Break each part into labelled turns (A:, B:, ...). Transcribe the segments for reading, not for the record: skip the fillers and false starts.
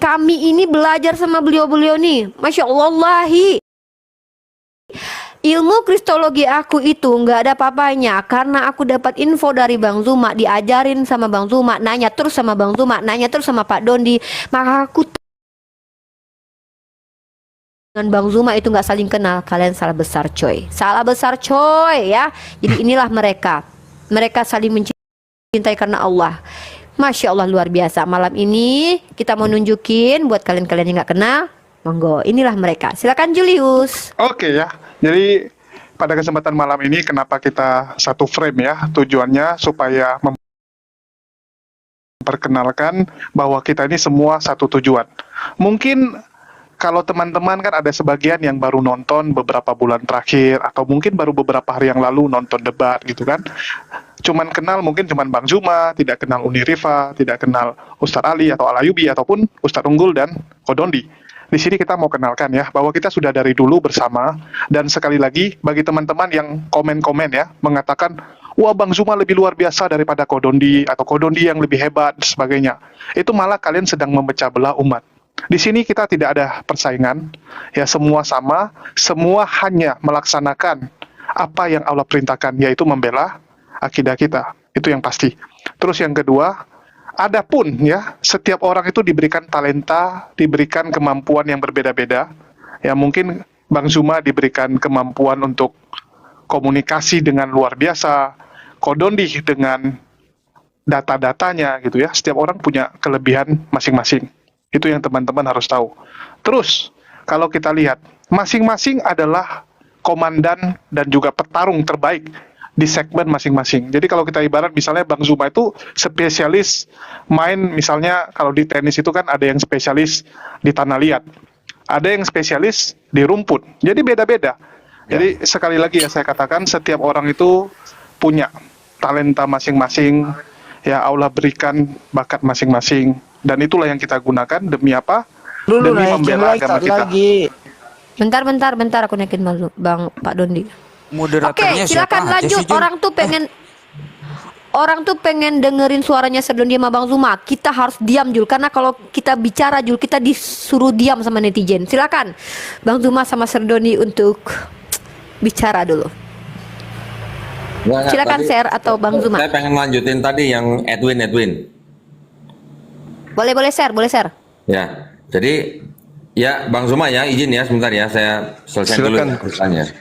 A: Kami ini belajar sama beliau-beliau nih. Masya Allahi. Ilmu kristologi aku itu nggak ada apa-apanya karena aku dapat info dari Bang Zuma, diajarin sama Bang Zuma, nanya terus sama Bang Zuma, nanya terus sama Pak Dondi. Maka aku dengan Bang Zuma itu nggak saling kenal. Kalian salah besar coy, salah besar coy ya. Jadi inilah mereka, mereka saling mencintai karena Allah. Masya Allah luar biasa. Malam ini kita mau nunjukin buat kalian-kalian yang nggak kenal, monggo inilah mereka. Silakan Julius.
B: Oke ya, jadi pada kesempatan malam ini kenapa kita satu frame ya, tujuannya supaya memperkenalkan bahwa kita ini semua satu tujuan. Mungkin kalau teman-teman kan ada sebagian yang baru nonton beberapa bulan terakhir atau mungkin baru beberapa hari yang lalu nonton debat gitu kan. Cuman kenal mungkin cuman Bang Zuma, tidak kenal Uni Rifa, tidak kenal Ustadz Ali atau Al-Ayubi ataupun Ustadz Unggul dan Kodondi. Di sini kita mau kenalkan ya, bahwa kita sudah dari dulu bersama, dan sekali lagi bagi teman-teman yang komen-komen ya, mengatakan, wah Bang Zuma lebih luar biasa daripada Kodondi, atau Kodondi yang lebih hebat, dan sebagainya. Itu malah kalian sedang memecah belah umat. Di sini kita tidak ada persaingan, ya semua sama, semua hanya melaksanakan apa yang Allah perintahkan, yaitu membela akidah kita. Itu yang pasti. Terus yang kedua, adapun ya, setiap orang itu diberikan talenta, diberikan kemampuan yang berbeda-beda. Ya mungkin Bang Zuma diberikan kemampuan untuk komunikasi dengan luar biasa, Kodondi dengan data-datanya gitu ya. Setiap orang punya kelebihan masing-masing. Itu yang teman-teman harus tahu. Terus kalau kita lihat, masing-masing adalah komandan dan juga petarung terbaik di segmen masing-masing. Jadi kalau kita ibarat misalnya Bang Zuma itu spesialis main, misalnya kalau di tenis itu kan ada yang spesialis di tanah liat, ada yang spesialis di rumput. Jadi beda-beda. Jadi sekali lagi ya saya katakan, setiap orang itu punya talenta masing-masing, ya Allah berikan bakat masing-masing, dan itulah yang kita gunakan demi apa?
C: Dulu
B: Demi
C: naikin
B: membela
C: lagi,
B: agama kita.
A: Bentar, aku naikin Bang Pak Dondi. Oke,
D: Moderatornya
A: silakan
D: siapa aja
A: lanjut.
D: sih, Jul?
A: Orang tuh pengen dengerin suaranya Serdondi sama Bang Zuma. Kita harus diam Jul, karena kalau kita bicara Jul, kita disuruh diam sama netizen. Silakan Bang Zuma sama Serdondi untuk bicara dulu. Silakan share atau Bang Zuma.
E: Saya pengen lanjutin tadi yang Edwin.
A: Boleh share.
E: Ya, jadi ya Bang Zuma ya, izin ya sebentar ya, saya selesai dulu ceritanya.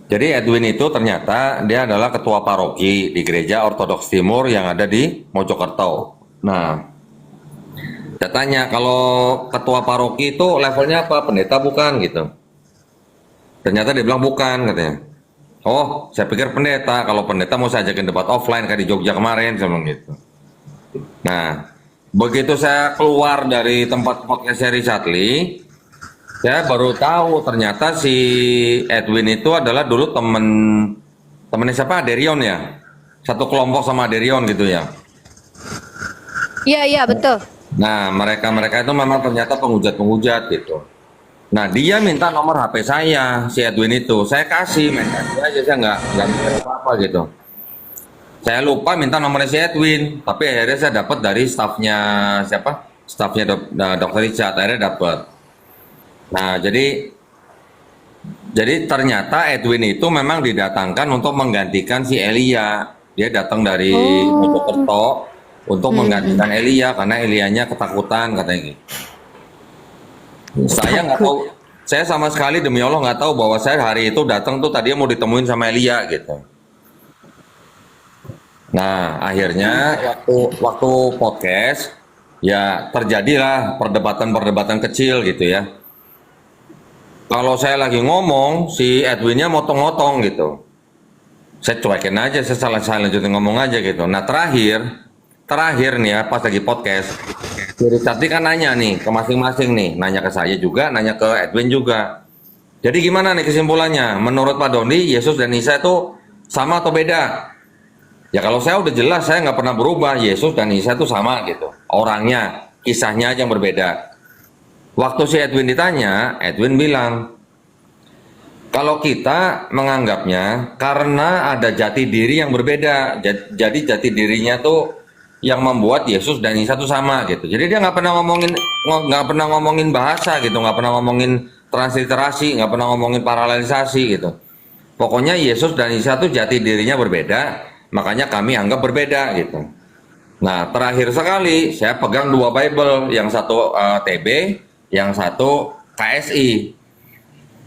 E: Jadi Edwin itu ternyata dia adalah ketua paroki di Gereja Ortodoks Timur yang ada di Mojokerto. Nah, saya tanya, kalau ketua paroki itu levelnya apa? Pendeta bukan gitu. Ternyata dia bilang bukan katanya. Oh, saya pikir pendeta. Kalau pendeta mau saya ajakin debat offline kayak di Jogja kemarin, saya bilang gitu. Nah, begitu saya keluar dari tempat podcast seri Chatli, saya baru tahu ternyata si Edwin itu adalah dulu temennya siapa? Aderion ya? Satu kelompok sama Aderion gitu ya?
A: Iya, betul.
E: Nah, mereka itu memang ternyata penghujat gitu. Nah, dia minta nomor HP saya, si Edwin itu. Saya kasih, main kasih aja, saya nggak mikir apa-apa gitu. Saya lupa minta nomornya si Edwin, tapi akhirnya saya dapat dari stafnya siapa? Stafnya Dr. Richard, akhirnya dapat. Nah, jadi ternyata Edwin itu memang didatangkan untuk menggantikan si Elia. Dia datang dari Mojokerto untuk menggantikan Elia karena Elianya ketakutan katanya gitu. Saya nggak tahu, saya sama sekali demi Allah nggak tahu bahwa saya hari itu datang tuh tadinya mau ditemuin sama Elia gitu. Nah, akhirnya waktu podcast ya terjadilah perdebatan kecil gitu ya. Kalau saya lagi ngomong, si Edwinnya motong-motong gitu. Saya cuekin aja, saya lanjutin ngomong aja gitu. Nah terakhir nih ya, pas lagi podcast, jadi tadi kan nanya nih ke masing-masing nih, nanya ke saya juga, nanya ke Edwin juga. Jadi gimana nih kesimpulannya? Menurut Pak Dondi, Yesus dan Isa itu sama atau beda? Ya kalau saya udah jelas, saya nggak pernah berubah. Yesus dan Isa itu sama gitu. Orangnya, kisahnya aja yang berbeda. Waktu si Edwin ditanya, Edwin bilang, kalau kita menganggapnya karena ada jati diri yang berbeda, jadi jati dirinya tuh yang membuat Yesus dan Isa itu sama gitu. Jadi dia nggak pernah ngomongin bahasa gitu, nggak pernah ngomongin transliterasi, nggak pernah ngomongin paralelisasi gitu. Pokoknya Yesus dan Isa itu jati dirinya berbeda, makanya kami anggap berbeda gitu. Nah, terakhir sekali saya pegang dua Bible, yang satu TB, yang satu KSI.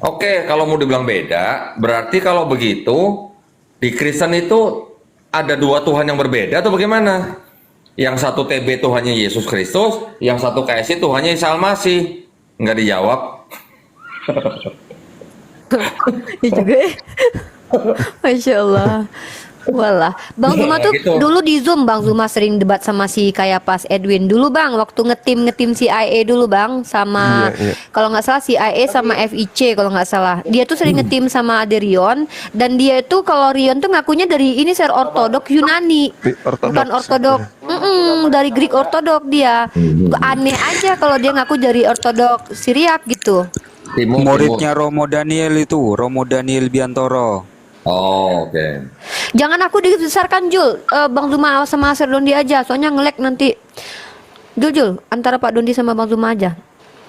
E: Oke, kalau mau dibilang beda, berarti kalau begitu di Kristen itu ada dua Tuhan yang berbeda atau bagaimana? Yang satu TB Tuhannya Yesus Kristus, yang satu KSI Tuhannya Isa Al-Masih. Nggak dijawab.
A: Iya juga ya. Masya Allah. Walah, Bang Zuma tuh
E: Gitu.
A: dulu di Zoom Bang Zuma sering debat sama si Kayapas Edwin dulu Bang, waktu ngetim CIA dulu Bang sama
C: Iya, iya.
A: kalau nggak salah CIA sama FIC kalau nggak salah. Dia tuh sering ngetim sama Aderion dan dia itu kalau Rion tuh ngakunya dari ini ser ortodok Yunani.
C: Ortodoks.
A: Bukan ortodok. Dari Greek ortodok dia. Aneh aja kalau dia ngaku dari ortodok Syriak gitu.
E: Timur.
D: Muridnya Romo Daniel itu, Romo Daniel Biantoro.
E: Oh, oke.
A: Jangan aku dibesarkan Jul. Bang Zuma sama Sir Dondi aja, soalnya nge-lag nanti. Jul, antara Pak Dondi sama Bang Zuma aja.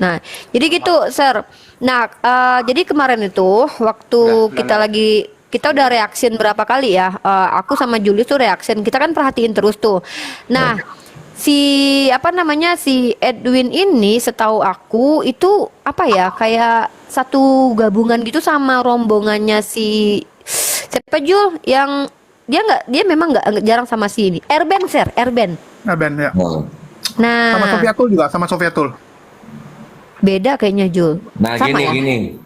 A: Nah, jadi gitu, Sir. Nah, jadi kemarin itu waktu kita udah reaction berapa kali ya? Aku sama Julius tuh reaction. Kita kan perhatiin terus tuh. Nah, si Edwin ini setahu aku itu apa ya? Kayak satu gabungan gitu sama rombongannya si siapa Jul yang dia memang nggak jarang sama si ini Erben Sir Erben.
B: Nah, Ben ya.
E: Oh.
A: Nah,
B: Sama Sofiatul juga, sama Sofiatul.
A: beda kayaknya Jul.
E: Nah,
A: Sama ya?
E: gini.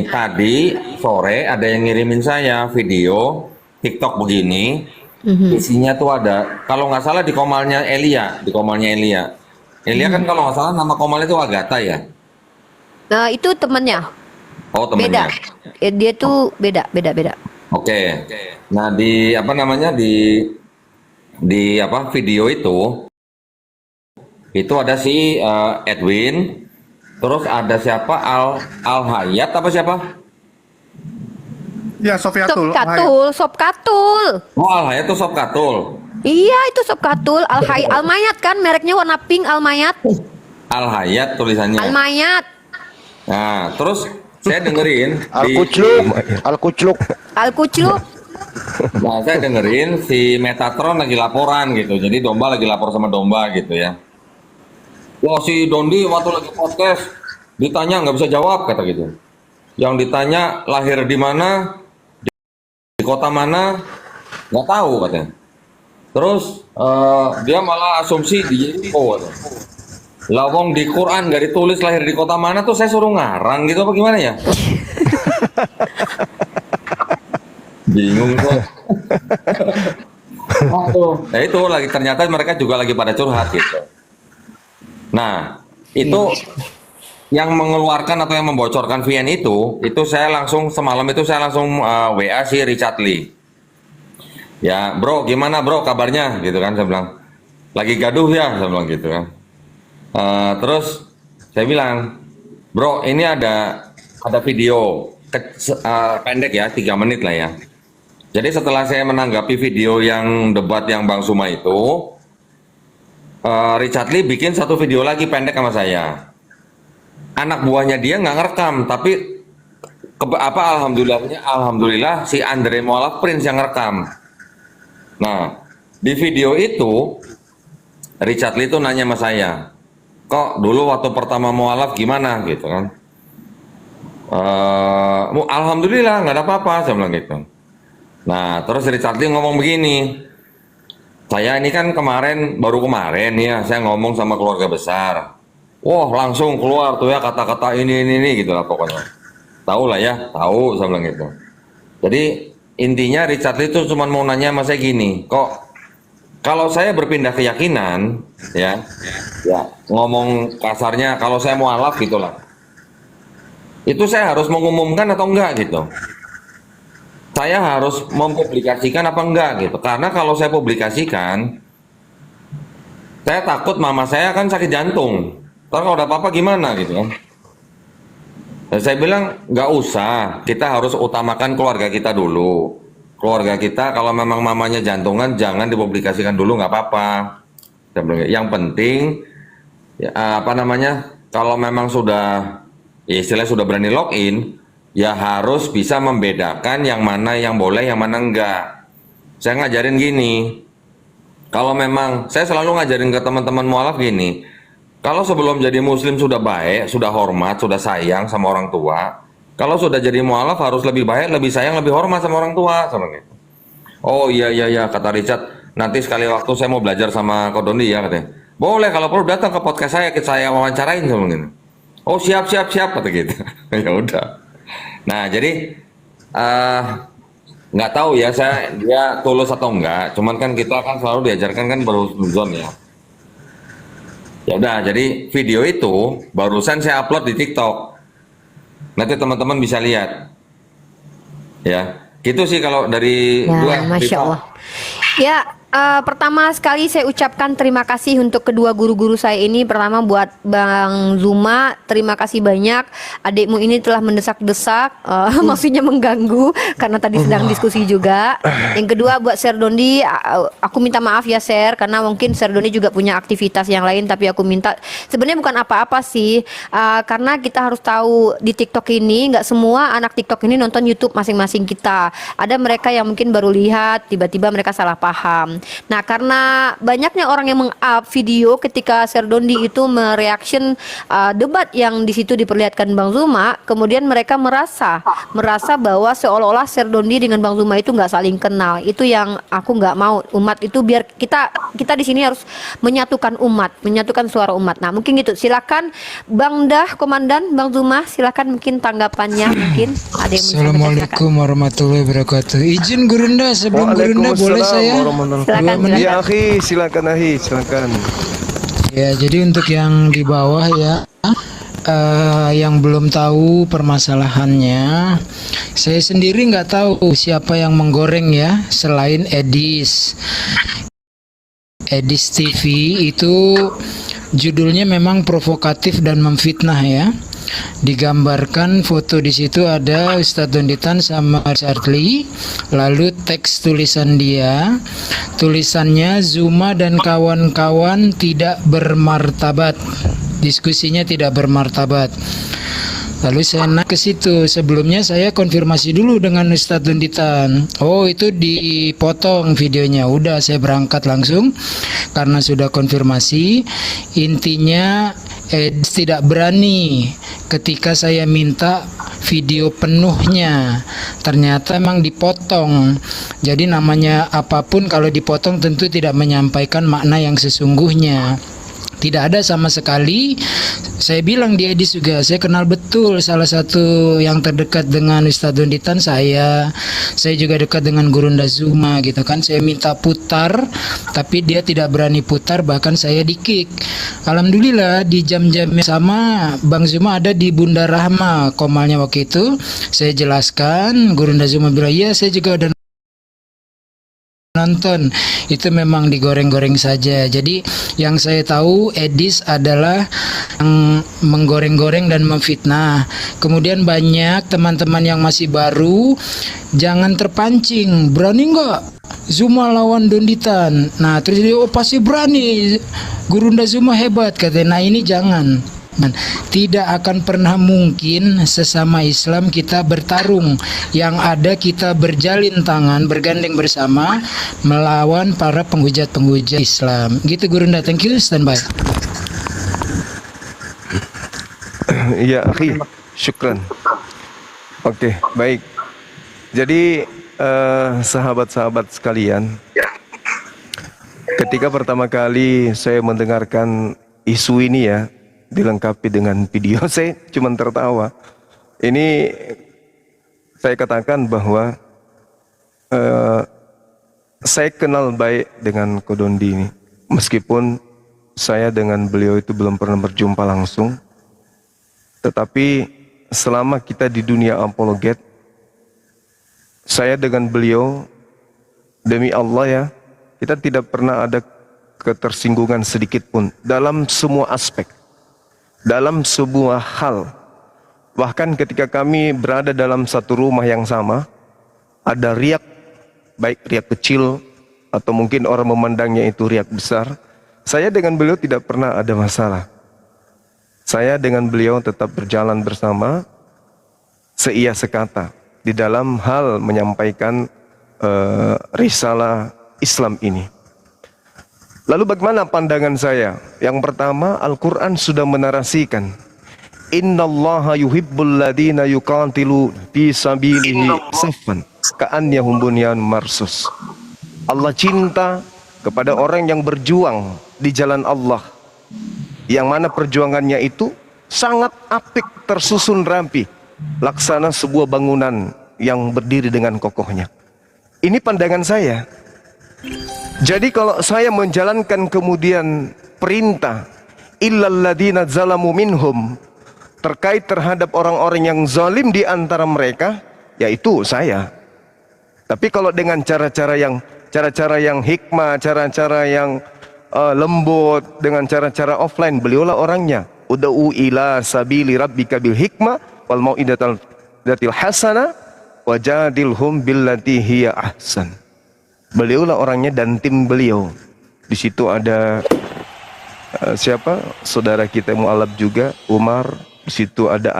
E: Tadi sore ada yang ngirimin saya video TikTok begini. Isinya tuh ada, kalau nggak salah di komalnya Elia. Elia kan kalau nggak salah nama komal itu Agatha ya.
A: Nah, itu temennya.
E: Oh,
A: Beda.
E: temennya.
A: Dia tuh beda.
E: Oke. Nah, di apa namanya di apa video itu ada si Edwin, terus ada siapa Al Hayat apa siapa?
B: Ya, Sofiatul.
A: Sop Katul.
E: Oh, Al Hayat tuh Sob Katul.
A: Iya, itu Sop Katul. Almayat kan mereknya warna pink Almayat.
E: Al Hayat tulisannya.
A: Almayat.
E: Nah, terus saya dengerin
C: Al-Kucluk.
A: Alkucluk.
E: Nah, saya dengerin si Metatron lagi laporan gitu. Jadi domba lagi lapor sama domba gitu ya. Wah, si Dondi waktu lagi podcast ditanya nggak bisa jawab kata gitu. Yang ditanya lahir di mana, di kota mana, nggak tahu katanya. Terus dia malah asumsi di Jericho. Lawong di Quran nggak ditulis lahir di kota mana tuh saya suruh ngarang gitu apa gimana ya? Bingung tuh. Nah itu lagi ternyata mereka juga lagi pada curhat gitu. Nah itu yang mengeluarkan atau yang membocorkan VN itu saya langsung semalam itu saya langsung WA si Richard Lee. Ya bro gimana bro kabarnya gitu kan saya bilang. Lagi gaduh ya saya bilang gitu kan. Terus saya bilang bro ini ada video pendek ya 3 menit lah ya. Jadi setelah saya menanggapi video yang debat yang Bang Zuma itu, Richard Lee bikin satu video lagi pendek sama saya. Anak buahnya dia nggak ngerekam, tapi alhamdulillah si Andre Mualaf Prince yang ngerekam. Nah di video itu Richard Lee itu nanya sama saya, kok dulu waktu pertama mualaf gimana gitu kan? Alhamdulillah nggak ada apa-apa saya bilang gitu. Nah terus Richard Lee ngomong begini, saya ini kan baru kemarin ya saya ngomong sama keluarga besar. Wah langsung keluar tuh ya kata-kata ini gitu lah pokoknya. Tahu lah ya, tahu saya bilang gitu. Jadi intinya Richard Lee itu cuma mau nanya sama saya gini, kok kalau saya berpindah keyakinan ya ngomong kasarnya kalau saya mualaf gitulah. Itu saya harus mengumumkan atau enggak gitu. Saya harus mempublikasikan apa enggak gitu. Karena kalau saya publikasikan, saya takut mama saya kan sakit jantung. Ntar kalau ada apa-apa gimana gitu kan. Dan saya bilang nggak usah, kita harus utamakan keluarga kita dulu. Keluarga kita kalau memang mamanya jantungan jangan dipublikasikan dulu nggak apa-apa. Yang penting ya, apa namanya? Kalau memang sudah ya istilahnya sudah berani login, ya harus bisa membedakan yang mana yang boleh, yang mana enggak. Saya ngajarin gini, kalau memang saya selalu ngajarin ke teman-teman mualaf gini, kalau sebelum jadi muslim sudah baik, sudah hormat, sudah sayang sama orang tua, kalau sudah jadi mualaf harus lebih baik, lebih sayang, lebih hormat sama orang tua, sama gitu. Oh iya kata Richard, nanti sekali waktu saya mau belajar sama Kodondi ya katanya. Boleh kalau perlu datang ke podcast saya wawancarain sama gitu. Oh siap kata gitu. Ya udah. Nah jadi nggak tahu ya dia tulus atau enggak. Cuman kan kita kan selalu diajarkan kan berhusnuzon ya. Ya udah, jadi video itu barusan saya upload di TikTok. Nanti teman-teman bisa lihat. Ya, gitu sih kalau dari
A: Ya, Masya Allah. Ya, pertama sekali saya ucapkan terima kasih untuk kedua guru-guru saya ini. Pertama buat Bang Zuma, terima kasih banyak. Adikmu ini telah mendesak-desak, maksudnya mengganggu karena tadi sedang diskusi juga. Yang kedua buat Serdondi, aku minta maaf ya Ser, karena mungkin Serdondi juga punya aktivitas yang lain. Tapi aku minta, sebenarnya bukan apa-apa sih, karena kita harus tahu di TikTok ini nggak semua anak TikTok ini nonton YouTube masing-masing kita. Ada mereka yang mungkin baru lihat, tiba-tiba mereka salah paham. Nah, karena banyaknya orang yang meng-up video ketika Serdondi itu mereaction debat yang di situ diperlihatkan Bang Zuma, kemudian mereka merasa bahwa seolah-olah Serdondi dengan Bang Zuma itu nggak saling kenal. Itu yang aku nggak mau. Umat itu biar kita di sini harus menyatukan umat, menyatukan suara umat. Nah, mungkin gitu. Silakan Bang Dah, Komandan Bang Zuma, silakan mungkin tanggapannya mungkin ada yang
F: Assalamualaikum warahmatullahi wabarakatuh. Izin Gurunda, sebelum Gurunda boleh saya?
A: Silakan.
C: Ya akhi, silakan.
F: Ya, jadi untuk yang di bawah ya, yang belum tahu permasalahannya, saya sendiri nggak tahu siapa yang menggoreng ya, selain Edis TV itu judulnya memang provokatif dan memfitnah ya. Digambarkan foto di situ ada Ustadz Donditan sama Charlie, lalu teks tulisannya Zuma dan kawan-kawan tidak bermartabat, diskusinya tidak bermartabat. Lalu saya naik ke situ. Sebelumnya saya konfirmasi dulu dengan Ustadz Donditan. Oh, itu dipotong videonya. Udah, saya berangkat langsung karena sudah konfirmasi. Intinya tidak berani ketika saya minta video penuhnya. Ternyata emang dipotong. Jadi namanya apapun kalau dipotong tentu tidak menyampaikan makna yang sesungguhnya. Tidak ada sama sekali. Saya bilang di Edis juga, saya kenal betul salah satu yang terdekat dengan Ustadz Donditan saya juga dekat dengan Gurunda Zuma gitu kan. Saya minta putar tapi dia tidak berani putar, bahkan saya di-kick. Alhamdulillah di jam-jam yang sama Bang Zuma ada di Bunda Rahma komalnya waktu itu. Saya jelaskan, Gurunda Zuma bilang, iya saya juga udah nonton, itu memang digoreng-goreng saja. Jadi yang saya tahu Edis adalah yang menggoreng-goreng dan memfitnah. Kemudian banyak teman-teman yang masih baru, jangan terpancing, berani nggak Zuma lawan Donditan? Nah terus dia, oh pasti berani, Gurunda Zuma hebat katanya. Nah ini jangan. Tidak akan pernah mungkin sesama Islam kita bertarung. Yang ada kita berjalin tangan, bergandeng bersama melawan para penghujat-penghujat Islam. Gitu Gurunda, thank you, standby.
C: Ya akhi, syukran. Oke, baik. Jadi sahabat-sahabat sekalian, ketika pertama kali saya mendengarkan isu ini ya, dilengkapi dengan video, saya cuma tertawa. Ini saya katakan bahwa saya kenal baik dengan Kodondi ini, meskipun saya dengan beliau itu belum pernah berjumpa langsung. Tetapi selama kita di dunia apologet, saya dengan beliau, demi Allah ya, kita tidak pernah ada ketersinggungan sedikit pun dalam semua aspek, dalam sebuah hal. Bahkan ketika kami berada dalam satu rumah yang sama, ada riak, baik riak kecil atau mungkin orang memandangnya itu riak besar, saya dengan beliau tidak pernah ada masalah. Saya dengan beliau tetap berjalan bersama, seia sekata di dalam hal menyampaikan risalah Islam ini. Lalu bagaimana pandangan saya? Yang pertama, Al-Quran sudah menarasikan, Innallaha yuhibbul ladina yuqatilu fi sabilihi saffan ka'annahum bunyan marsus. Allah cinta kepada orang yang berjuang di jalan Allah, yang mana perjuangannya itu sangat apik, tersusun rapi, laksana sebuah bangunan yang berdiri dengan kokohnya. Ini pandangan saya. Jadi kalau saya menjalankan kemudian perintah illal ladina zalamu minhum, terkait terhadap orang-orang yang zalim di antara mereka, yaitu saya. Tapi kalau dengan cara-cara yang hikmah, cara-cara yang lembut, dengan cara-cara offline, beliaulah orangnya. Ud'u ila sabili rabbika bil hikmah wal mau'idatil hasanah wajadilhum billati hiya ahsan. Beliaulah orangnya dan tim beliau. Di situ ada siapa? Saudara kita mualaf juga, Umar. Di situ ada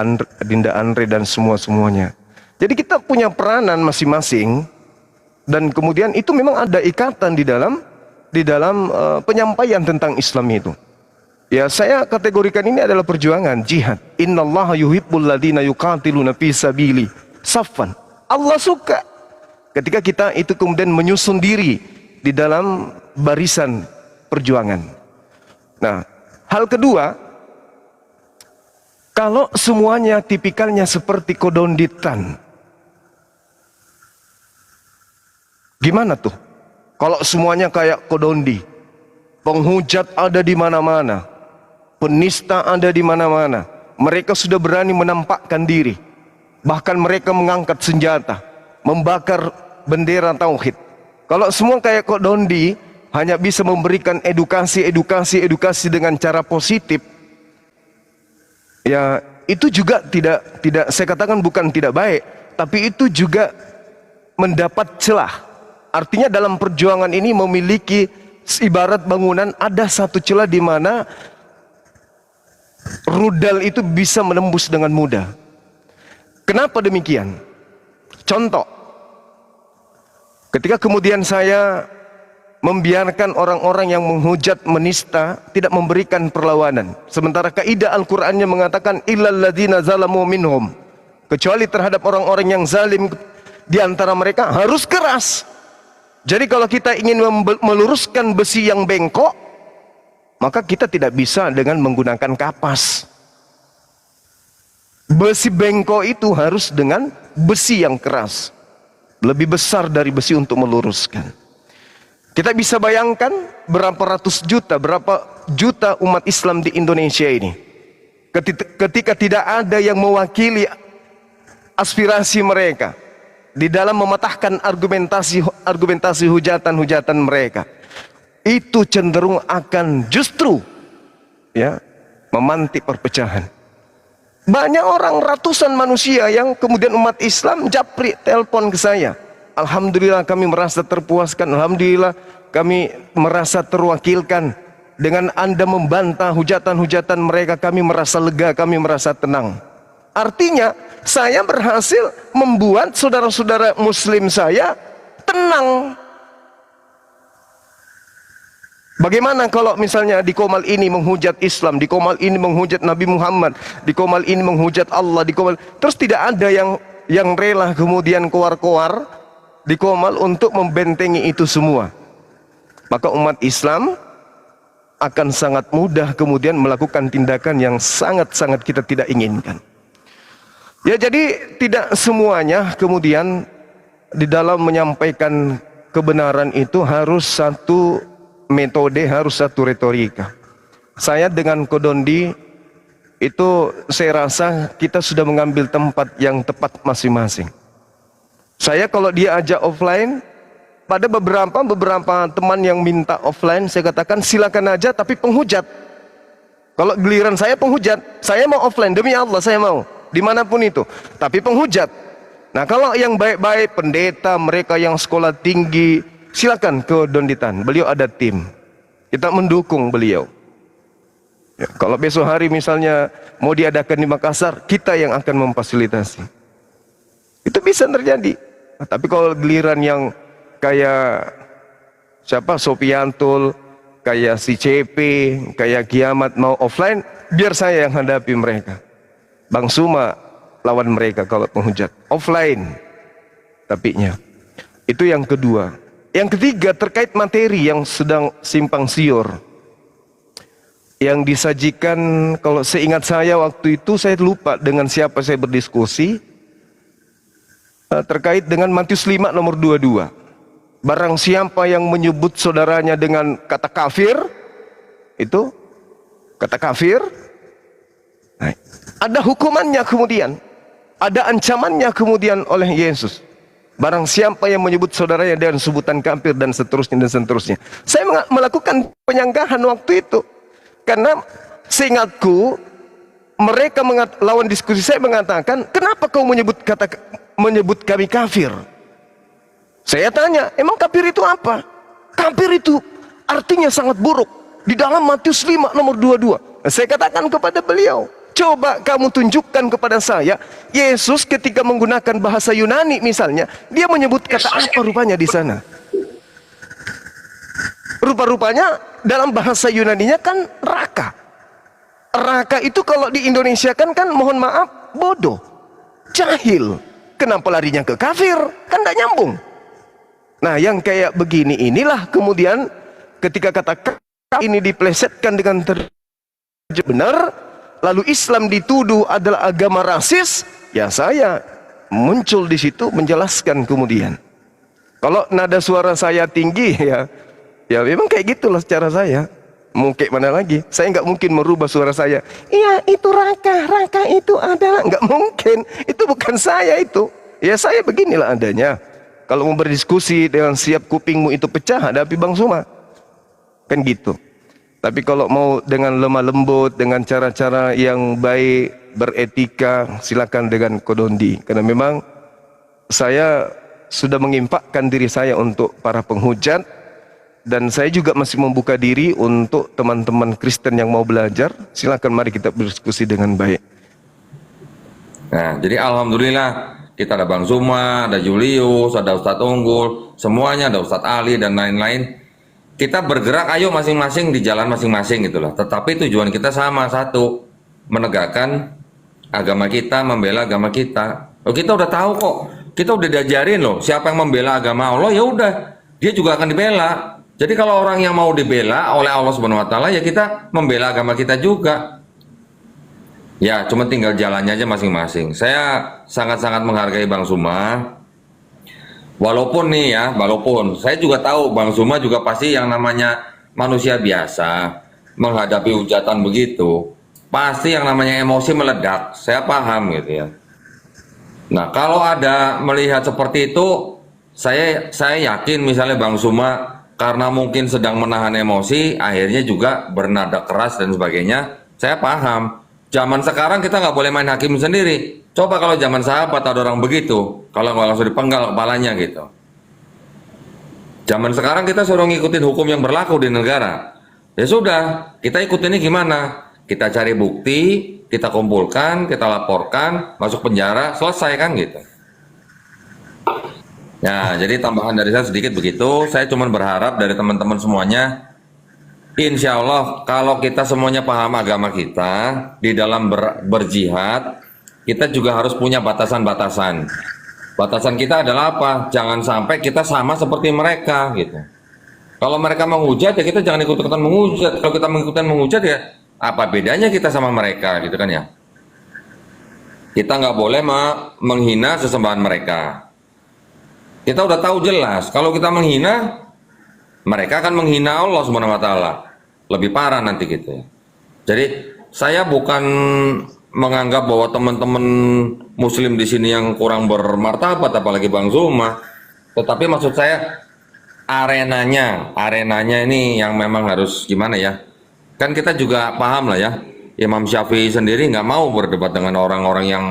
C: Dinda Andre dan semuanya. Jadi kita punya peranan masing-masing, dan kemudian itu memang ada ikatan di dalam penyampaian tentang Islam itu. Ya, saya kategorikan ini adalah perjuangan jihad. Innallaha yuhibbul ladina yuqatiluna fi sabili saffan. Allah suka ketika kita itu kemudian menyusun diri di dalam barisan perjuangan. Nah, hal kedua, kalau semuanya tipikalnya seperti kodonditan, gimana tuh? Kalau semuanya kayak kodondi, penghujat ada di mana-mana, penista ada di mana-mana, mereka sudah berani menampakkan diri, bahkan mereka mengangkat senjata, membakar bendera tauhid. Kalau semua kayak kodondi, hanya bisa memberikan edukasi dengan cara positif, ya itu juga tidak saya katakan bukan tidak baik, tapi itu juga mendapat celah. Artinya dalam perjuangan ini memiliki ibarat bangunan, ada satu celah di mana rudal itu bisa menembus dengan mudah. Kenapa demikian? Contoh, ketika kemudian saya membiarkan orang-orang yang menghujat, menista, tidak memberikan perlawanan, sementara kaidah Al-Qur'annya mengatakan illal ladzina zalamu minhum, kecuali terhadap orang-orang yang zalim di antara mereka harus keras. Jadi kalau kita ingin meluruskan besi yang bengkok, maka kita tidak bisa dengan menggunakan kapas. Besi bengkok itu harus dengan besi yang keras, lebih besar dari besi untuk meluruskan. Kita bisa bayangkan berapa ratus juta, berapa juta umat Islam di Indonesia ini, ketika tidak ada yang mewakili aspirasi mereka di dalam mematahkan argumentasi hujatan mereka, itu cenderung akan justru ya memantik perpecahan. Banyak orang, ratusan manusia yang kemudian umat Islam japri telepon ke saya, alhamdulillah kami merasa terpuaskan, alhamdulillah kami merasa terwakilkan. Dengan Anda membantah hujatan-hujatan mereka, kami merasa lega, kami merasa tenang. Artinya saya berhasil membuat saudara-saudara muslim saya tenang. Bagaimana kalau misalnya di Qomal ini menghujat Islam, di Qomal ini menghujat Nabi Muhammad, di Qomal ini menghujat Allah, di Qomal, terus tidak ada yang rela kemudian koar-koar di Qomal untuk membentengi itu semua. Maka umat Islam akan sangat mudah kemudian melakukan tindakan yang sangat-sangat kita tidak inginkan. Ya, jadi tidak semuanya kemudian di dalam menyampaikan kebenaran itu harus satu metode, harus satu retorika. Saya dengan Kodondi itu saya rasa kita sudah mengambil tempat yang tepat masing-masing. Saya kalau dia ajak offline, pada beberapa teman yang minta offline, saya katakan silakan aja tapi penghujat. Kalau giliran saya penghujat, saya mau offline demi Allah, saya mau dimanapun itu, tapi penghujat. Nah, kalau yang baik-baik, pendeta, mereka yang sekolah tinggi, silakan ke Donditan, beliau ada tim. Kita mendukung beliau. Ya, kalau besok hari misalnya mau diadakan di Makassar, kita yang akan memfasilitasi. Itu bisa terjadi. Nah, tapi kalau giliran yang kayak siapa Sofiantul, kayak si CP, kayak Kiamat mau offline, biar saya yang hadapi mereka. Bang Suma lawan mereka kalau penghujat offline. Tapinya. Itu yang kedua. Yang ketiga terkait materi yang sedang simpang siur. Yang disajikan, kalau seingat saya waktu itu saya lupa dengan siapa saya berdiskusi terkait dengan Matius 5 nomor 22. Barang siapa yang menyebut saudaranya dengan kata kafir, itu kata kafir, nah, ada hukumannya kemudian, ada ancamannya kemudian oleh Yesus. Barang siapa yang menyebut saudaranya dengan sebutan kafir dan seterusnya dan seterusnya. Saya melakukan penyanggahan waktu itu. Karena seingatku mereka lawan diskusi saya mengatakan, kenapa kau menyebut kami kafir? Saya tanya, emang kafir itu apa? Kafir itu artinya sangat buruk. Di dalam Matius 5 nomor 22. Saya katakan kepada beliau, coba kamu tunjukkan kepada saya, Yesus ketika menggunakan bahasa Yunani misalnya, dia menyebut kata apa rupanya di sana? Rupa-rupanya dalam bahasa Yunaninya kan raka. Raka itu kalau di Indonesia kan mohon maaf, bodoh, jahil. Kenapa larinya ke kafir? Kan tidak nyambung. Nah, yang kayak begini inilah kemudian ketika kata kafir ini diplesetkan dengan benar, lalu Islam dituduh adalah agama rasis, ya saya muncul di situ menjelaskan kemudian. Kalau nada suara saya tinggi ya memang kayak gitulah cara saya. Mau kayak mana lagi? Saya nggak mungkin merubah suara saya. Iya itu raka itu adalah, nggak mungkin. Itu bukan saya itu. Ya saya beginilah adanya. Kalau mau berdiskusi dengan siap kupingmu itu pecah, hadapi Bang Suma. Kan gitu. Tapi kalau mau dengan lemah lembut, dengan cara-cara yang baik, beretika, silakan dengan Kodondi. Karena memang saya sudah mengimpakkan diri saya untuk para penghujat. Dan saya juga masih membuka diri untuk teman-teman Kristen yang mau belajar. Silakan mari kita berdiskusi dengan baik.
E: Nah, jadi alhamdulillah kita ada Bang Suma, ada Julius, ada Ustadz Unggul, semuanya ada Ustadz Ali dan lain-lain. Kita bergerak ayo masing-masing di jalan masing-masing gitu loh. Tetapi tujuan kita sama, satu, menegakkan agama kita, membela agama kita. Oh, kita udah tahu kok. Kita udah diajarin loh, siapa yang membela agama Allah ya udah, dia juga akan dibela. Jadi kalau orang yang mau dibela oleh Allah Subhanahu wa taala, ya kita membela agama kita juga. Ya, cuma tinggal jalannya aja masing-masing. Saya sangat-sangat menghargai Bang Suma. Walaupun nih ya, walaupun saya juga tahu Bang Suma juga pasti yang namanya manusia biasa menghadapi hujatan begitu, pasti yang namanya emosi meledak. Saya paham gitu ya. Nah, kalau ada melihat seperti itu, saya yakin misalnya Bang Suma karena mungkin sedang menahan emosi, akhirnya juga bernada keras dan sebagainya. Saya paham. Zaman sekarang kita nggak boleh main hakim sendiri. Coba kalau zaman sahabat ada orang begitu, kalau nggak langsung dipenggal kepalanya gitu. Zaman sekarang kita suruh ngikutin hukum yang berlaku di negara. Ya sudah, kita ikut ini gimana? Kita cari bukti, kita kumpulkan, kita laporkan, masuk penjara, selesai kan gitu. Ya, jadi tambahan dari saya sedikit begitu. Saya cuma berharap dari teman-teman semuanya, insya Allah kalau kita semuanya paham agama kita, di dalam berjihad, kita juga harus punya batasan-batasan. Batasan kita adalah apa? Jangan sampai kita sama seperti mereka gitu. Kalau mereka menghujat ya kita jangan ikut-ikutan menghujat. Kalau kita mengikutan menghujat ya apa bedanya kita sama mereka gitu kan ya? Kita nggak boleh menghina sesembahan mereka. Kita udah tahu jelas kalau kita menghina, mereka akan menghina Allah Subhanahu wa taala. Lebih parah nanti gitu ya. Jadi saya bukan menganggap bahwa teman-teman muslim di sini yang kurang bermartabat, apalagi Bang Zuma. Tetapi maksud saya arenanya ini yang memang harus gimana ya. Kan kita juga paham lah ya, Imam Syafi'i sendiri nggak mau berdebat dengan orang-orang yang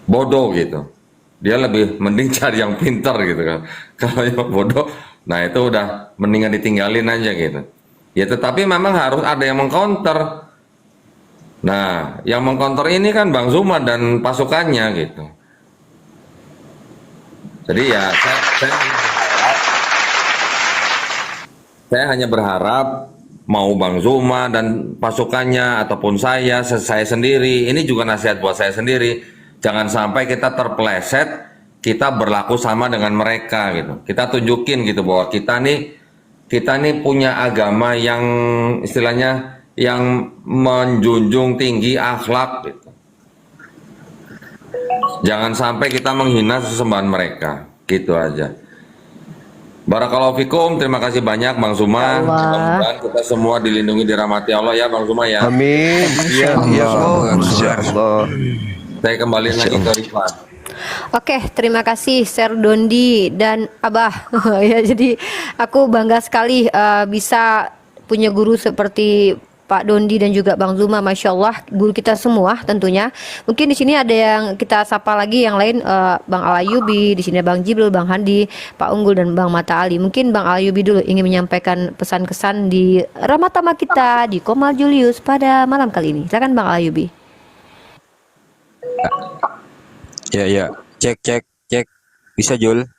E: bodoh gitu. Dia lebih mending cari yang pintar gitu kan. Kalau yang bodoh, nah itu udah mendingan ditinggalin aja gitu. Ya tetapi memang harus ada yang mengcounter. Nah, yang mengcounter ini kan Bang Zuma dan pasukannya gitu. Jadi ya saya hanya berharap mau Bang Zuma dan pasukannya ataupun saya sendiri, ini juga nasihat buat saya sendiri, jangan sampai kita terpeleset, kita berlaku sama dengan mereka gitu. Kita tunjukin gitu bahwa kita nih punya agama yang istilahnya yang menjunjung tinggi akhlak gitu. Jangan sampai kita menghina sesembahan mereka, gitu aja. Barakallahu fikum, terima kasih banyak Bang Zuma. Mudah-mudahan kita semua dilindungi dirahmati Allah ya Bang Zuma ya.
C: Amin. Ya Allah. Insyaallah.
E: Saya kembali lagi ke Rifan.
A: Oke, terima kasih Sir Dondi dan Abah. Ya, jadi aku bangga sekali bisa punya guru seperti Pak Dondi dan juga Bang Zuma, Masya Allah, guru kita semua tentunya. Mungkin di sini ada yang kita sapa lagi yang lain, Bang Alayubi, di sini Bang Jibril, Bang Handi, Pak Unggul dan Bang Mata Ali. Mungkin Bang Alayubi dulu ingin menyampaikan pesan-kesan di Ramatama kita di Komal Julius pada malam kali ini. Silakan Bang Alayubi.
D: Ya. Cek. Bisa Jul?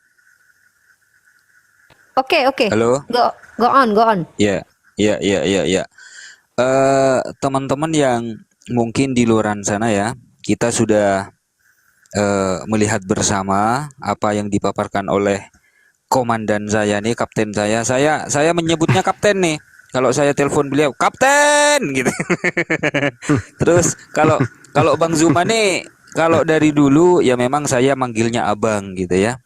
A: Oke.
D: Halo?
A: Go on.
D: Ya. Teman-teman yang mungkin di luaran sana ya, kita sudah melihat bersama apa yang dipaparkan oleh komandan saya nih, kapten saya. Saya menyebutnya kapten nih. Kalau saya telepon beliau, kapten gitu. Terus kalau Bang Zuma nih, kalau dari dulu ya memang saya manggilnya abang gitu ya.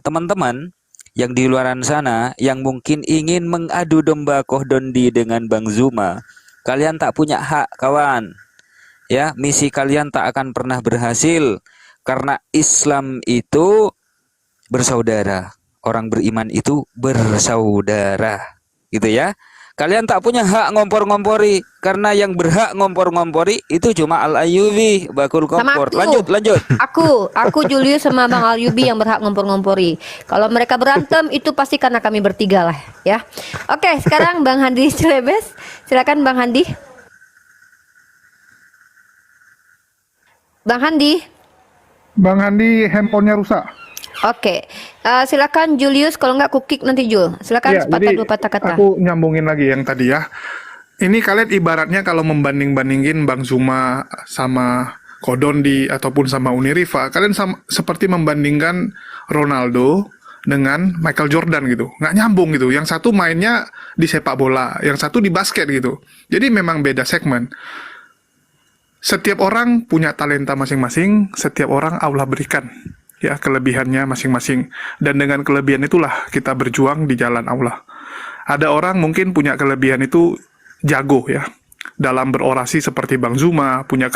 D: Teman-teman yang di luaran sana yang mungkin ingin mengadu domba Koh Dondi dengan Bang Zuma, kalian tak punya hak kawan. Ya, misi kalian tak akan pernah berhasil karena Islam itu bersaudara. Orang beriman itu bersaudara. Gitu ya. Kalian tak punya hak ngompor-ngompori karena yang berhak ngompor-ngompori itu cuma Al-Ayyubi, bakul kompor. Lanjut.
A: Aku Julius sama Bang Alayubi yang berhak ngompor-ngompori. Kalau mereka berantem itu pasti karena kami bertiga lah ya. Oke, sekarang Bang Handi Cilebes. Silakan Bang Handi.
B: Bang Handi handphonenya rusak.
A: Oke, silakan Julius. Kalau nggak kukik nanti Jul. Silakan sepatah dua patah kata.
B: Aku nyambungin lagi yang tadi ya. Ini kalian ibaratnya kalau membanding-bandingin Bang Zuma sama Koh Dondi ataupun sama Uni Rifa, kalian seperti membandingkan Ronaldo dengan Michael Jordan gitu. Nggak nyambung gitu. Yang satu mainnya di sepak bola, yang satu di basket gitu. Jadi memang beda segmen. Setiap orang punya talenta masing-masing, setiap orang Allah berikan ya kelebihannya masing-masing, dan dengan kelebihan itulah kita berjuang di jalan Allah. Ada orang mungkin punya kelebihan itu jago ya dalam berorasi seperti Bang Zuma, punya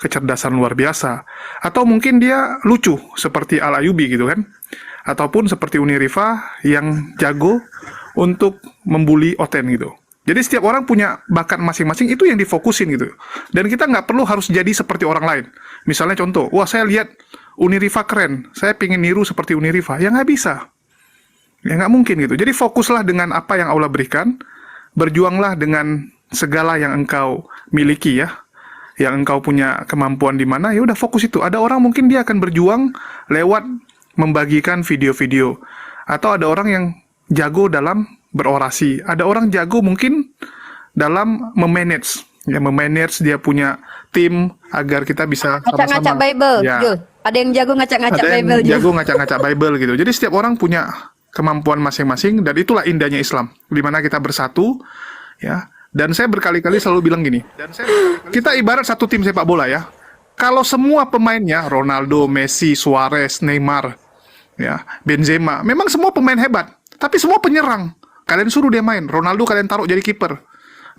B: kecerdasan luar biasa, atau mungkin dia lucu seperti Al-Ayyubi gitu kan, ataupun seperti Uni Rifa yang jago untuk membuli Oten gitu. Jadi setiap orang punya bakat masing-masing, itu yang difokusin gitu. Dan kita nggak perlu harus jadi seperti orang lain. Misalnya contoh, wah saya lihat Uni Rifa keren, saya pengen niru seperti Uni Rifa. Ya nggak bisa. Ya nggak mungkin gitu. Jadi fokuslah dengan apa yang Allah berikan, berjuanglah dengan segala yang engkau miliki ya. Yang engkau punya kemampuan di mana, ya udah fokus itu. Ada orang mungkin dia akan berjuang lewat membagikan video-video. Atau ada orang yang jago dalam berorasi. Ada orang jago mungkin dalam memanage. Ya, memanage, dia punya tim agar kita bisa
A: ngacak-ngacak
B: sama-sama.
A: Bible,
B: Ya.
A: Jul. Ada yang jago ngacak-ngacak
B: Ada yang
A: Bible, Jul.
B: jago ngacak-ngacak Bible gitu. Jadi setiap orang punya kemampuan masing-masing, dan itulah indahnya Islam, di mana kita bersatu ya. Dan saya berkali-kali selalu bilang gini, kita ibarat satu tim sepak bola ya. Kalau semua pemainnya Ronaldo, Messi, Suarez, Neymar, ya, Benzema, memang semua pemain hebat, tapi semua penyerang. Kalian suruh dia main, Ronaldo kalian taruh jadi kiper,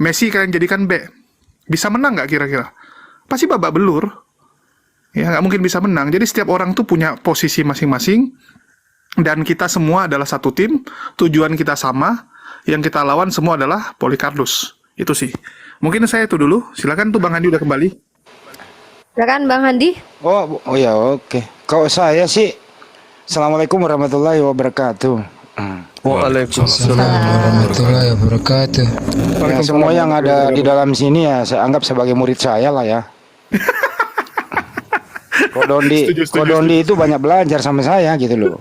B: Messi kalian jadikan back, bisa menang nggak kira-kira? Pasti babak belur. Ya, nggak mungkin bisa menang. Jadi setiap orang tuh punya posisi masing-masing, dan kita semua adalah satu tim, tujuan kita sama, yang kita lawan semua adalah Polycarpus. Itu sih. Mungkin saya itu dulu. Silakan tuh Bang Handi udah kembali.
A: Silakan Bang Handi.
G: Oh ya oke. Kalau saya sih, Assalamualaikum warahmatullahi wabarakatuh.
C: Waalaikumsalam.
F: Assalamualaikum warahmatullahi wabarakatuh.
G: Ya, semua yang ada di dalam sini ya saya anggap sebagai murid saya lah ya. Kodondi itu banyak belajar sama saya gitu loh.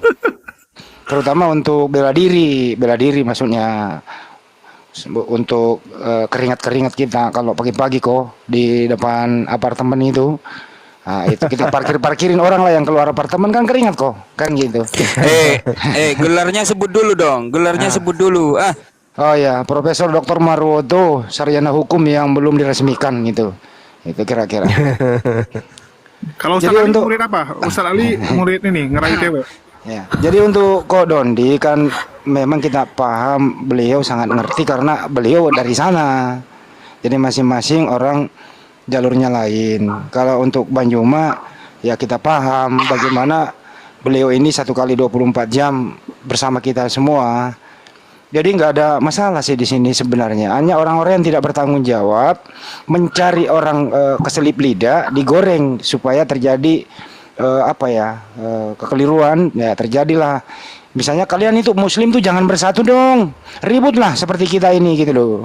G: Terutama untuk bela diri maksudnya untuk keringat-keringat kita kalau pagi-pagi kok di depan apartemen itu. Nah, itu kita parkirin orang lah yang keluar apartemen kan keringat kok, kan gitu.
D: Gelarnya sebut dulu dong. Gelarnya sebut dulu.
G: Oh ya, Profesor Dr. Marwoto, sarjana hukum yang belum diresmikan gitu. Itu kira-kira.
B: Kalau Ustaz
G: Jadi
B: Ali
G: untuk-
B: murid apa? Ustaz Ali murid ini ngerayu cewek.
G: Ya, jadi untuk Ko Dondi kan memang kita paham beliau sangat ngerti karena beliau dari sana. Jadi masing-masing orang jalurnya lain. Kalau untuk Banjuma ya kita paham bagaimana beliau ini 1 kali 24 jam bersama kita semua. Jadi nggak ada masalah sih di sini sebenarnya. Hanya orang-orang yang tidak bertanggung jawab mencari orang keselip lidah digoreng supaya terjadi kekeliruan ya terjadilah. Misalnya kalian itu Muslim tuh jangan bersatu dong, ributlah seperti kita ini gitu loh.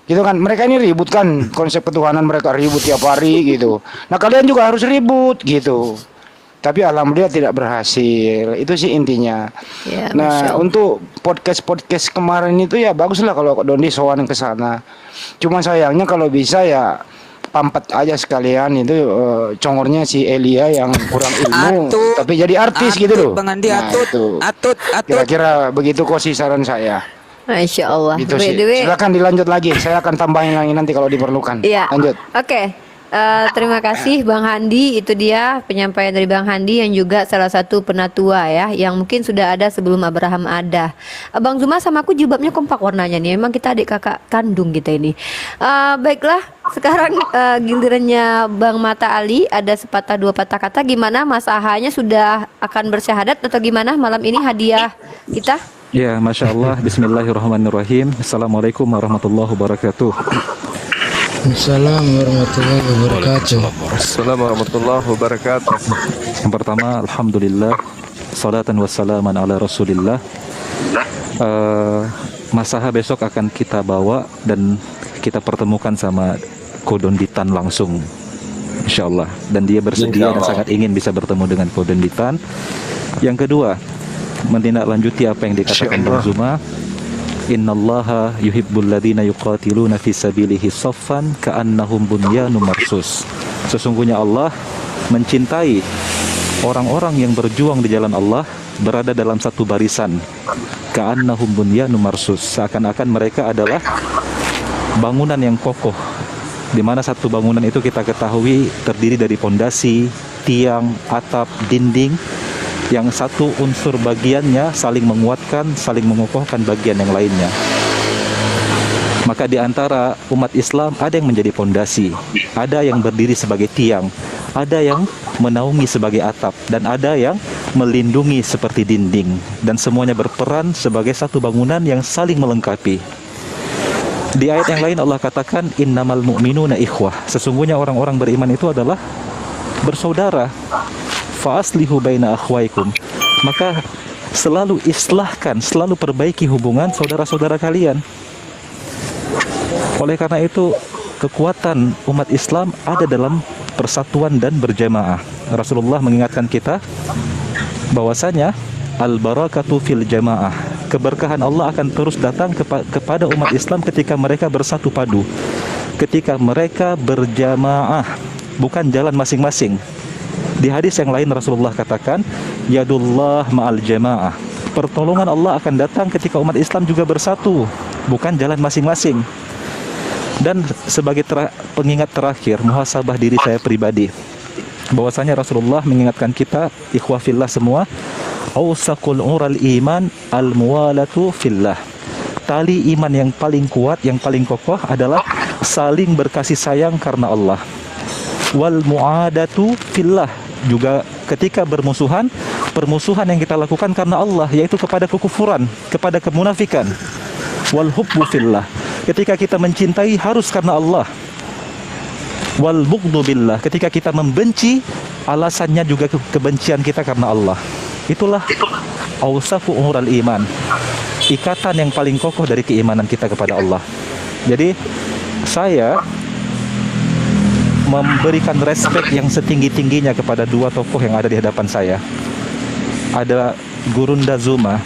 G: Gitu kan, mereka ini ribut kan, konsep ketuhanan mereka ribut tiap hari gitu. Nah kalian juga harus ribut gitu. Tapi alhamdulillah tidak berhasil, itu sih intinya.
A: Ya, Masya
G: Nah
A: Allah.
G: untuk podcast kemarin itu ya baguslah kalau Kak Dondi sowan ke sana. Cuma sayangnya kalau bisa ya pampet aja sekalian itu congornya si Elia yang kurang ilmu tapi jadi artis gitu loh.
D: Bang Andi,
G: Nah, itu.
D: atut.
G: Kira-kira begitu kok sih saran saya.
A: Masya Allah.
G: Itu
A: By
G: sih.
A: the way,
G: Silakan dilanjut lagi. Saya akan tambahin lagi nanti kalau diperlukan.
A: iya.
G: Lanjut.
A: Oke. Terima kasih Bang Handi. Itu dia penyampaian dari Bang Handi yang juga salah satu penatua ya, yang mungkin sudah ada sebelum Abraham ada. Bang Zuma sama aku jilbabnya kompak warnanya nih. Emang kita adik kakak kandung kita ini. Baiklah, sekarang gilirannya Bang Mata Ali. Ada sepatah dua patah kata. Gimana Mas Ahanya sudah akan bersyahadat atau gimana malam ini hadiah kita?
H: Ya, Masya Allah, Bismillahirrahmanirrahim. Assalamualaikum warahmatullahi wabarakatuh.
F: Assalamualaikum warahmatullahi wabarakatuh.
C: Assalamualaikum warahmatullahi wabarakatuh.
H: Yang pertama, Alhamdulillah, salatan wassalaman ala Rasulillah. Masaha besok akan kita bawa dan kita pertemukan sama Kodonditan langsung, Insya Allah. Dan dia bersedia dan sangat ingin bisa bertemu dengan Kodonditan. Yang kedua, menindaklanjuti apa yang dikatakan Bang Zuma. Innallaha yuhibbul ladzina yuqatiluna fi sabilihi saffan ka'annahum bunyanun marsus. Sesungguhnya Allah mencintai orang-orang yang berjuang di jalan Allah berada dalam satu barisan. Ka'annahum bunyanun marsus. Seakan-akan mereka adalah bangunan yang kokoh, di mana satu bangunan itu kita ketahui terdiri dari pondasi, tiang, atap, dinding, yang satu unsur bagiannya saling menguatkan, saling mengokohkan bagian yang lainnya. Maka di antara umat Islam ada yang menjadi pondasi, ada yang berdiri sebagai tiang, ada yang menaungi sebagai atap, dan ada yang melindungi seperti dinding. Dan semuanya berperan sebagai satu bangunan yang saling melengkapi. Di ayat yang lain Allah katakan, innamal mu'minuna ikhwah. Sesungguhnya orang-orang beriman itu adalah bersaudara. Fa'aslihu baina akhwaikum. Maka selalu islahkan, selalu perbaiki hubungan saudara-saudara kalian. Oleh karena itu, kekuatan umat Islam ada dalam persatuan dan berjamaah. Rasulullah mengingatkan kita bahwasanya al-barakatu fil jamaah. Keberkahan Allah akan terus datang kepada umat Islam ketika mereka bersatu padu, ketika mereka berjamaah, bukan jalan masing-masing. Di hadis yang lain Rasulullah katakan, yadullah ma'al jamaah. Pertolongan Allah akan datang ketika umat Islam juga bersatu, bukan jalan masing-masing. Dan sebagai pengingat terakhir, muhasabah diri saya pribadi, bahwasanya Rasulullah mengingatkan kita, ikhwah fillah semua, awsaqul ural iman al-muwalatu fillah. Tali iman yang paling kuat, yang paling kokoh adalah saling berkasih sayang karena Allah. Wal mu'adatu fillah, juga ketika bermusuhan, permusuhan yang kita lakukan karena Allah, yaitu kepada kekufuran, kepada kemunafikan. Wal hubbu fillah, ketika kita mencintai harus karena Allah. Wal bughdu billah, ketika kita membenci, alasannya juga kebencian kita karena Allah. Itulah awsafu umural iman, ikatan yang paling kokoh dari keimanan kita kepada Allah. Jadi saya memberikan respek yang setinggi-tingginya kepada dua tokoh yang ada di hadapan saya. Ada Gurunda Zuma,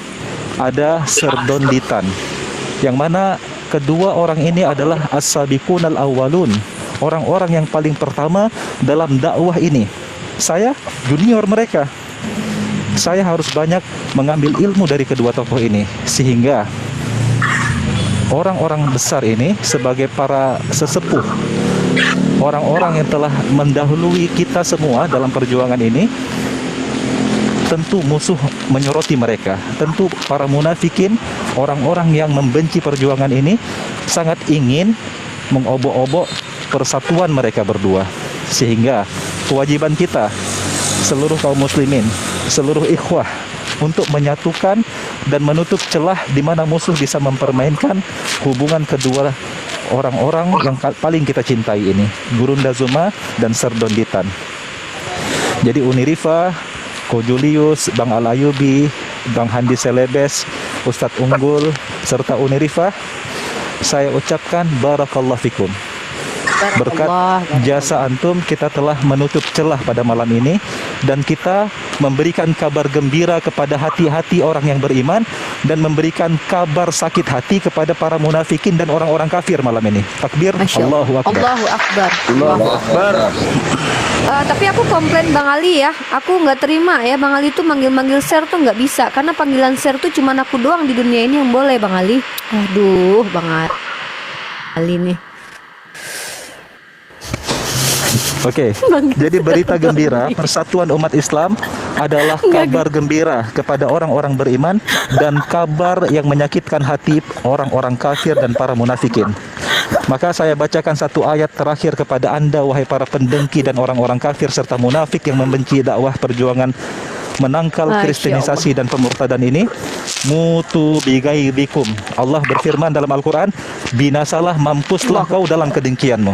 H: ada Serdon Ditan, yang mana kedua orang ini adalah as-sabiqunal awwalun, orang-orang yang paling pertama dalam dakwah ini. Saya junior mereka. Saya harus banyak mengambil ilmu dari kedua tokoh ini, sehingga orang-orang besar ini sebagai para sesepuh, orang-orang yang telah mendahului kita semua dalam perjuangan ini, tentu musuh menyoroti mereka. Tentu para munafikin, orang-orang yang membenci perjuangan ini, sangat ingin mengobok-obok persatuan mereka berdua. Sehingga kewajiban kita, seluruh kaum muslimin, seluruh ikhwah, untuk menyatukan dan menutup celah di mana musuh bisa mempermainkan hubungan kedua orang-orang yang paling kita cintai ini, Gurunda Zuma dan Serdon Ditan. Jadi Unirifa, Ko Julius, Bang Al Ayubi, Bang Handi Selebes, Ustadz Unggul, serta Unirifa, saya ucapkan barakallahu fikum. Berkat jasa antum, kita telah menutup celah pada malam ini, dan kita memberikan kabar gembira kepada hati-hati orang yang beriman, dan memberikan kabar sakit hati kepada para munafikin dan orang-orang kafir malam ini. Takbir, Allahu Akbar.
A: Allahu Akbar.
E: Allahu Akbar.
A: Tapi aku komplain Bang Ali ya, aku nggak terima ya Bang Ali tuh manggil-manggil Sir tuh nggak bisa, karena panggilan Sir tuh cuma aku doang di dunia ini yang boleh Bang Ali. Aduh Bang Ali nih.
H: Oke, jadi berita gembira persatuan umat Islam adalah kabar gembira kepada orang-orang beriman, dan kabar yang menyakitkan hati orang-orang kafir dan para munafikin. Maka saya bacakan satu ayat terakhir kepada Anda, wahai para pendengki dan orang-orang kafir serta munafik yang membenci dakwah perjuangan menangkal kristenisasi dan pemurtadan ini. Mutu bigaibikum. Allah berfirman dalam Al-Quran, binasalah, mampuslah kau dalam kedengkianmu.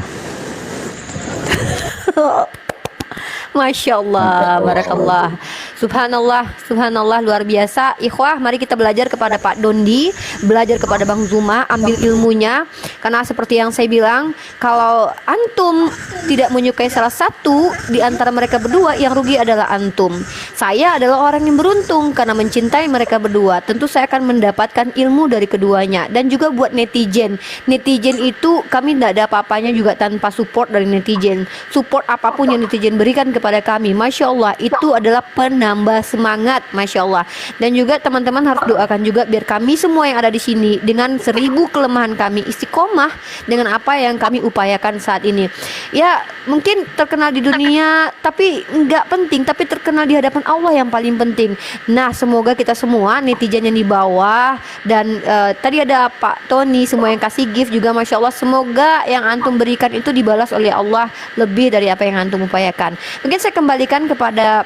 A: Masya Allah, barakallah, subhanallah, subhanallah, luar biasa. Ikhwah, mari kita belajar kepada Pak Dondi, belajar kepada Bang Zuma, ambil ilmunya. Karena seperti yang saya bilang, kalau antum tidak menyukai salah satu di antara mereka berdua, yang rugi adalah antum. Saya adalah orang yang beruntung karena mencintai mereka berdua. Tentu saya akan mendapatkan ilmu dari keduanya. Dan juga buat netizen, netizen itu kami tidak ada apa-apanya juga tanpa support dari netizen. Support apapun yang netizen berikan kepada kami, Masya Allah, itu adalah penambah semangat, Masya Allah. Dan juga teman-teman harus doakan juga biar kami semua yang ada di sini dengan 1000 kelemahan kami istiqomah dengan apa yang kami upayakan saat ini. Ya mungkin terkenal di dunia tapi nggak penting, tapi terkenal di hadapan Allah yang paling penting. Nah semoga kita semua netizen yang di bawah, dan tadi ada Pak Tony semua yang kasih gift juga, Masya Allah, semoga yang antum berikan itu dibalas oleh Allah lebih dari apa yang antum upayakan. Mungkin saya kembalikan kepada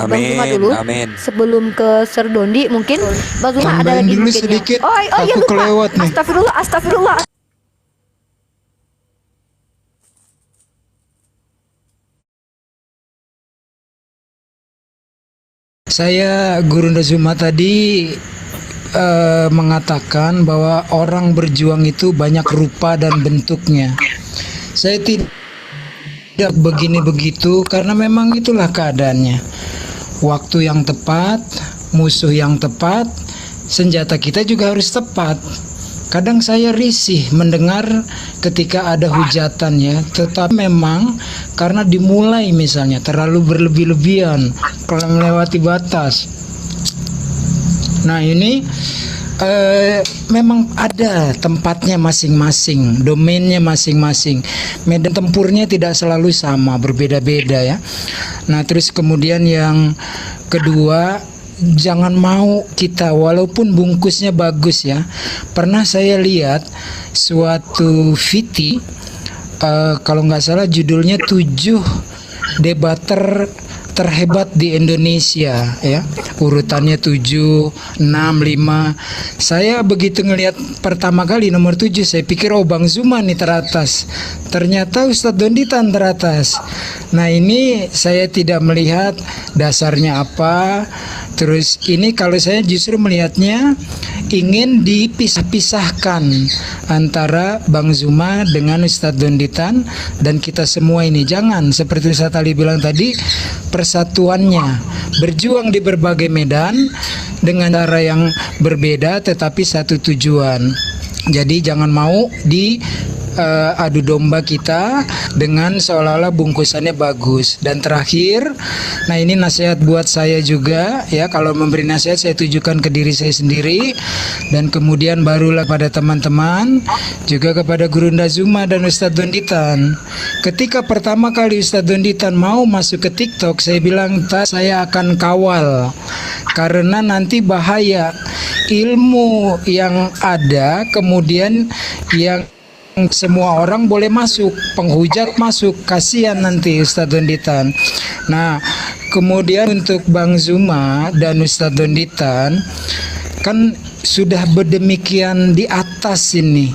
A: Bang Zuma dulu.
D: Amin.
A: Sebelum ke Sir Dondi, mungkin Bang Zuma ada
F: Tambahin
A: lagi
F: dulu
A: mungkinnya.
F: sedikit,
A: Oh iya
F: aku
A: lupa.
F: kelewat nih.
A: Astagfirullah, astagfirullah.
F: Saya Gurunda Zuma tadi mengatakan bahwa orang berjuang itu banyak rupa dan bentuknya. Saya tidak begini begitu karena memang itulah keadaannya. Waktu yang tepat, musuh yang tepat, senjata kita juga harus tepat. Kadang saya risih mendengar ketika ada hujatan ya, tetapi memang karena dimulai misalnya terlalu berlebih-lebihan, melewati batas. Nah ini memang ada tempatnya masing-masing, domainnya masing-masing. Medan tempurnya tidak selalu sama, berbeda-beda ya. Nah terus kemudian yang kedua, jangan mau kita walaupun bungkusnya bagus ya. Pernah saya lihat suatu VT, kalau nggak salah judulnya 7 debater terhebat di Indonesia ya. Urutannya 7, 6, 5. Saya begitu ngelihat pertama kali nomor 7, saya pikir oh Bang Zuma nih teratas. Ternyata Ustadz Donditan teratas. Nah, ini saya tidak melihat dasarnya apa. Terus ini kalau saya justru melihatnya ingin dipisah-pisahkan antara Bang Zuma dengan Ustadz Donditan dan kita semua ini. Jangan seperti Ustadz Ali bilang tadi, persatuannya berjuang di berbagai medan dengan cara yang berbeda tetapi satu tujuan. Jadi jangan mau di adu domba kita dengan seolah-olah bungkusannya bagus. Dan terakhir, nah ini nasihat buat saya juga ya, kalau memberi nasihat saya tujukan ke diri saya sendiri dan kemudian barulah pada teman-teman, juga kepada Gurunda Zuma dan Ustadz Donditan. Ketika pertama kali Ustadz Donditan mau masuk ke TikTok, saya bilang saya akan kawal karena nanti bahaya ilmu yang ada kemudian yang semua orang boleh masuk, penghujat masuk, kasihan nanti Ustadz Donditan. Nah, kemudian untuk Bang Zuma dan Ustadz Donditan kan sudah berdemikian di atas ini.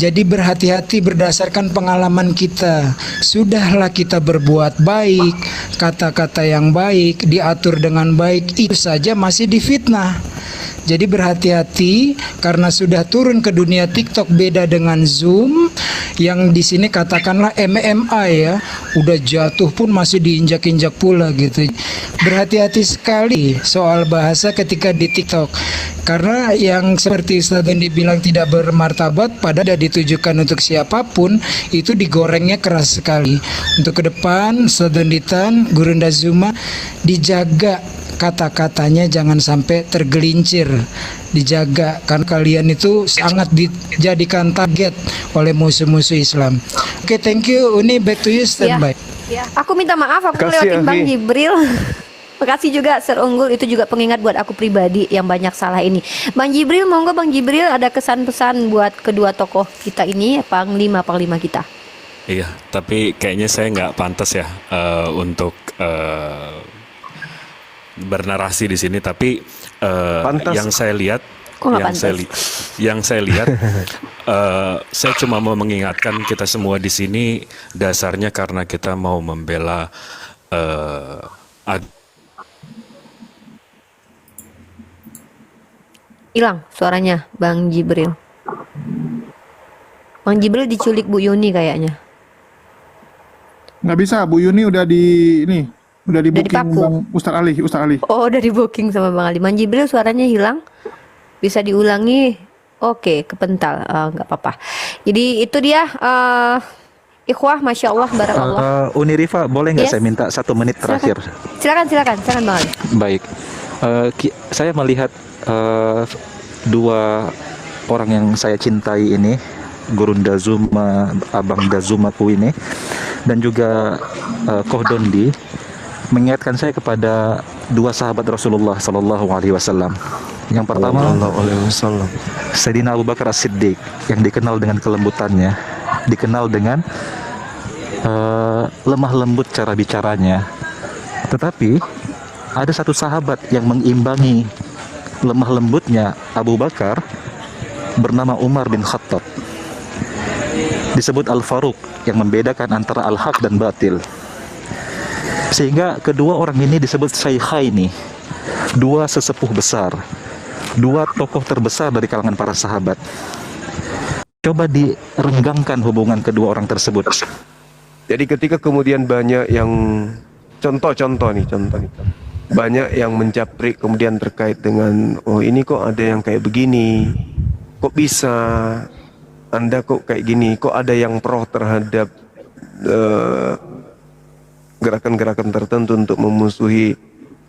F: Jadi berhati-hati berdasarkan pengalaman kita. Sudahlah kita berbuat baik, kata-kata yang baik, diatur dengan baik, itu saja masih difitnah. Jadi berhati-hati karena sudah turun ke dunia TikTok, beda dengan Zoom yang di sini katakanlah MMA ya, udah jatuh pun masih diinjak-injak pula gitu. Berhati-hati sekali soal bahasa ketika di TikTok. Karena yang seperti Ustadz Dondi bilang tidak bermartabat padahal ditujukan untuk siapapun, itu digorengnya keras sekali. Untuk ke depan Ustadz Donditan, Gurunda Zuma, dijaga kata-katanya jangan sampai tergelincir, dijaga kan kalian itu sangat dijadikan target oleh musuh-musuh Islam. Oke, thank you Uni, back to you, standby.
A: Ya. Aku minta maaf aku
C: Makasih,
A: lewatin Bang
C: Afi.
A: Jibril. Makasih juga Sir Unggul, itu juga pengingat buat aku pribadi yang banyak salah ini. Bang Jibril, monggo Bang Jibril ada kesan-pesan buat kedua tokoh kita ini, panglima kita.
I: Iya, tapi kayaknya saya nggak pantas ya untuk bernarasi di sini. Tapi
C: Pantas.
I: yang saya lihat,
A: Kok nggak
I: yang saya yang saya lihat, saya cuma mau mengingatkan kita semua di sini dasarnya karena kita mau membela
A: Hilang suaranya Bang Jibril. Bang Jibril diculik Bu Yuni kayaknya.
B: Nggak bisa, Bu Yuni udah udah di booking
A: dipaku.
B: Bang Ustadz Ali.
A: Oh, udah di booking sama Bang Ali. Bang Jibril suaranya hilang. Bisa diulangi? Oke, kepental. Nggak apa-apa. Jadi itu dia ikhwah, masya Allah, barakallah.
H: Uni Rifa, boleh nggak
A: Yes.
H: saya minta 1 menit terakhir?
A: Silakan Bang Ali.
H: Baik, saya melihat dua orang yang saya cintai ini, Gurunda Zuma, Abang Dazumaku ini, dan juga Koh Dondi, mengingatkan saya kepada dua sahabat Rasulullah Sallallahu Alaihi Wasallam. Yang pertama, Sayyidina Abu Bakar As-Siddiq, yang dikenal dengan kelembutannya, dikenal dengan lemah lembut cara bicaranya. Tetapi ada satu sahabat yang mengimbangi lemah lembutnya Abu Bakar, bernama Umar bin Khattab. Disebut Al-Faruq, yang membedakan antara al-haq dan batil. Sehingga kedua orang ini disebut Syaikhaini, dua sesepuh besar, dua tokoh terbesar dari kalangan para sahabat. Coba direnggangkan hubungan kedua orang tersebut.
C: Jadi ketika kemudian banyak yang contoh nih, banyak yang menjaprik kemudian terkait dengan oh ini kok ada yang kayak begini, kok bisa Anda kok kayak gini, kok ada yang pro terhadap gerakan-gerakan tertentu untuk memusuhi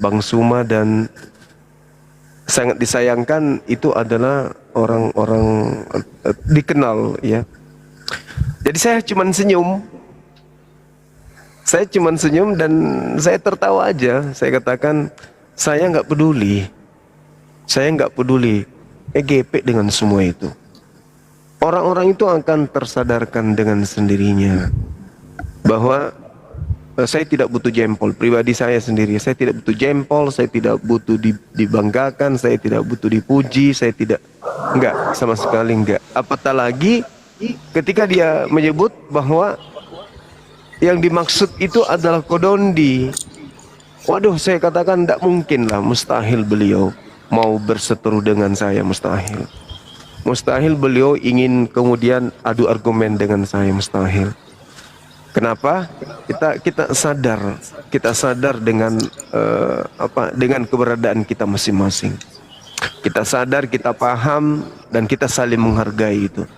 C: Bang Zuma, dan sangat disayangkan itu adalah orang-orang dikenal ya. Jadi saya cuman senyum. Saya cuman senyum dan saya tertawa aja. Saya katakan, saya nggak peduli. Saya nggak peduli. GP dengan semua itu. Orang-orang itu akan tersadarkan dengan sendirinya bahwa saya tidak butuh jempol. Pribadi saya sendiri, saya tidak butuh jempol, saya tidak butuh dibanggakan, saya tidak butuh dipuji, saya tidak, enggak, sama sekali enggak. Apatah lagi ketika dia menyebut bahwa yang dimaksud itu adalah Kodondi. Waduh, saya katakan tidak mungkin lah, mustahil beliau mau berseteru dengan saya, mustahil. Mustahil beliau ingin kemudian adu argumen dengan saya, mustahil. Kenapa? Kita sadar dengan dengan keberadaan kita masing-masing. Kita sadar, kita paham, dan kita saling menghargai itu.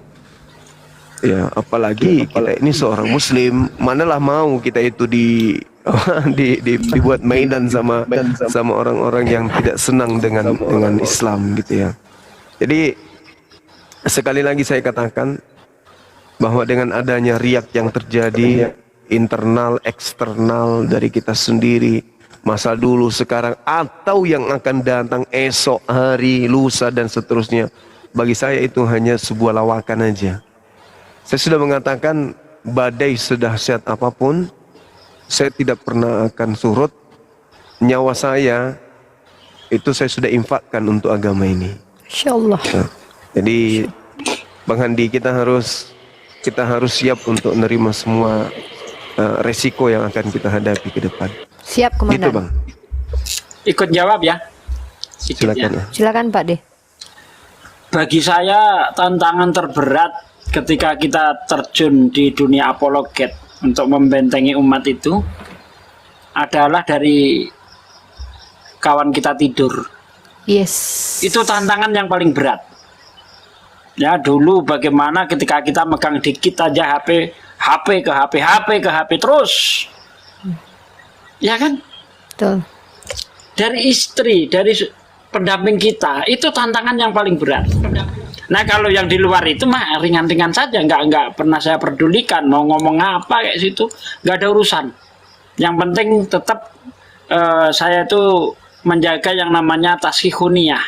C: Ya, apalagi kita ini seorang Muslim, manalah mau kita itu dibuat mainan sama orang-orang yang tidak senang dengan Islam gitu ya. Jadi sekali lagi saya katakan bahwa dengan adanya riak yang terjadi internal eksternal dari kita sendiri, masa dulu, sekarang, atau yang akan datang esok hari, lusa dan seterusnya, bagi saya itu hanya sebuah lawakan aja. Saya sudah mengatakan badai sedahsyat apapun, saya tidak pernah akan surut. Nyawa saya itu saya sudah infakkan untuk agama ini.
A: Insyaallah.
C: Nah, jadi Bang Handi, kita harus siap untuk menerima semua resiko yang akan kita hadapi ke depan.
A: Siap, Komandan.
C: Gitu, Bang.
J: Ikut jawab ya. Sedikitnya.
A: Silakan Pak De.
J: Bagi saya tantangan terberat ketika kita terjun di dunia apologet untuk membentengi umat itu adalah dari kawan kita tidur.
A: Yes.
J: Itu tantangan yang paling berat. Ya, dulu bagaimana ketika kita megang dikit aja HP ke HP terus. Ya kan?
A: Betul.
J: Dari istri, dari pendamping kita, itu tantangan yang paling berat. Nah, kalau yang di luar itu mah ringan-ringan saja, nggak pernah saya pedulikan mau ngomong apa kayak situ, nggak ada urusan. Yang penting tetap saya itu menjaga yang namanya taskhihuniyah.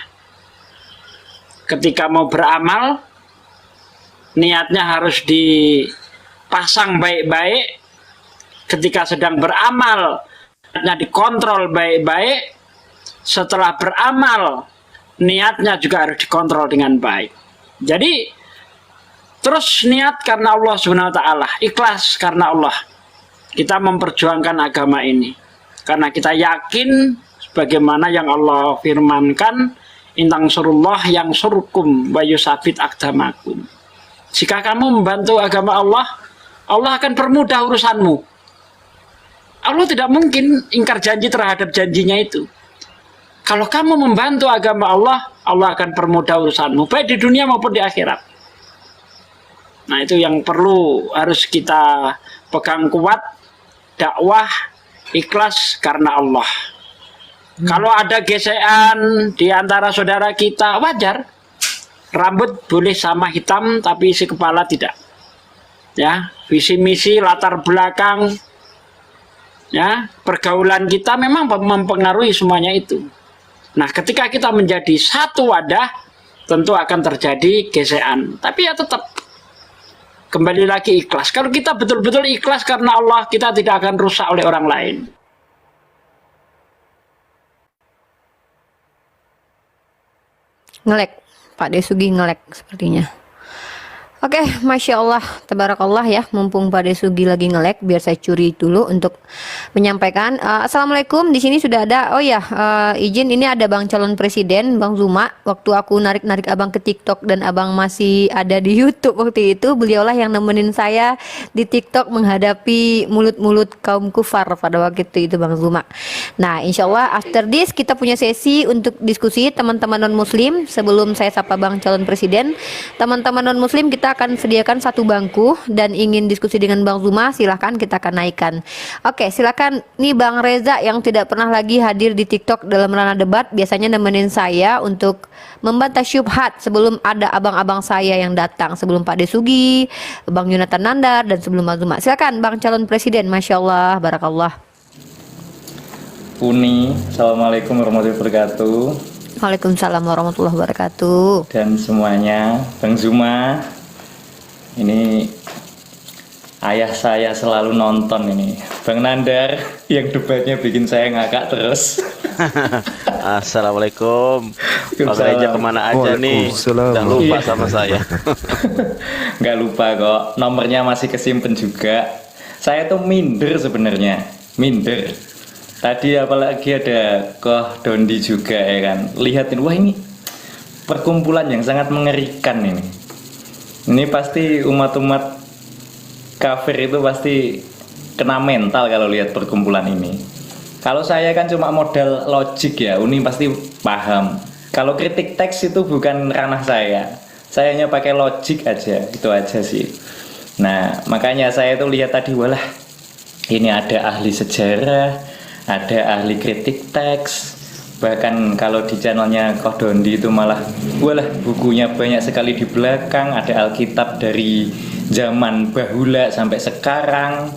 J: Ketika mau beramal, niatnya harus dipasang baik-baik. Ketika sedang beramal, niatnya dikontrol baik-baik. Setelah beramal, niatnya juga harus dikontrol dengan baik. Jadi, terus niat karena Allah Subhanahu wa Ta'ala, ikhlas karena Allah. Kita memperjuangkan agama ini. Karena kita yakin, sebagaimana yang Allah firmankan, intang surullah yang surkum wa yusabit akdamakum. Jika kamu membantu agama Allah, Allah akan permudah urusanmu. Allah tidak mungkin ingkar janji terhadap janjinya itu. Kalau kamu membantu agama Allah, Allah akan permudah urusanmu, baik di dunia maupun di akhirat. Nah, itu yang perlu harus kita pegang kuat, dakwah ikhlas karena Allah. Kalau ada gesekan di antara saudara kita, wajar. Rambut boleh sama hitam, tapi isi kepala tidak. Ya, visi misi, latar belakang, ya, pergaulan kita memang mempengaruhi semuanya itu. Nah, ketika kita menjadi satu wadah, tentu akan terjadi gesekan. Tapi ya tetap kembali lagi ikhlas. Kalau kita betul-betul ikhlas karena Allah, kita tidak akan rusak oleh orang lain.
A: Ngelek, Pak Desugi ngelek sepertinya. Oke, Masya Allah, Tabarakallah ya. Mumpung Pak Desugi lagi ngelek, biar saya curi dulu untuk menyampaikan. Assalamualaikum, di sini sudah ada. Oh ya, izin, ini ada Bang calon presiden, Bang Zuma. Waktu aku narik-narik abang ke TikTok dan abang masih ada di YouTube waktu itu, beliaulah yang nemenin saya di TikTok menghadapi mulut-mulut kaum kufar pada waktu itu Bang Zuma. Nah, insya Allah after this kita punya sesi untuk diskusi teman-teman non-muslim. Sebelum saya sapa Bang calon presiden, teman-teman non-muslim kita akan sediakan satu bangku dan ingin diskusi dengan Bang Zuma, silahkan kita akan naikkan. Oke, silakan. Nih Bang Reza yang tidak pernah lagi hadir di TikTok dalam ranah debat, biasanya nemenin saya untuk membantah syubhat sebelum ada abang-abang saya yang datang, sebelum Pak Desugi, Bang Yonatan Nandar, dan sebelum Bang Zuma. Silakan Bang calon presiden. Masya Allah, barakallah.
K: Uni, Assalamualaikum warahmatullahi wabarakatuh.
A: Waalaikumsalam warahmatullahi wabarakatuh.
K: Dan semuanya, Bang Zuma, ini ayah saya selalu nonton ini. Bang Nandar yang debatnya bikin saya ngakak terus.
L: Assalamualaikum. Bang Reja kemana aja nih?
C: Waalaikumsalam.
L: Udah lupa
K: Iya.
L: sama saya.
K: Nggak lupa kok, nomornya masih kesimpan juga. Saya tuh minder sebenarnya, minder. Tadi apalagi ada Koh Dondi juga ya kan. Lihatin, wah ini perkumpulan yang sangat mengerikan ini. Ini pasti umat-umat kafir itu pasti kena mental kalau lihat perkumpulan ini. Kalau saya kan cuma modal logik ya, Uni pasti paham. Kalau kritik teks itu bukan ranah saya. Saya hanya pakai logik aja, itu aja sih. Nah, makanya saya tuh lihat tadi, walah, ini ada ahli sejarah, ada ahli kritik teks. Bahkan kalau di channelnya Koh Dondi itu malah, walah, bukunya banyak sekali di belakang. Ada Alkitab dari zaman bahula sampai sekarang.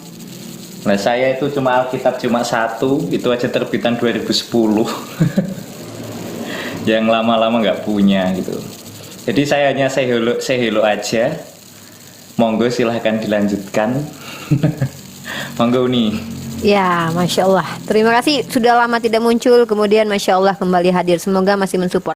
K: Nah, saya itu cuma Alkitab cuma satu, itu aja terbitan 2010. Yang lama-lama nggak punya gitu. Jadi saya hanya say hello aja. Monggo silahkan dilanjutkan. Monggo nih.
A: Ya, Masya Allah. Terima kasih sudah lama tidak muncul, kemudian Masya Allah kembali hadir. Semoga masih mensupport.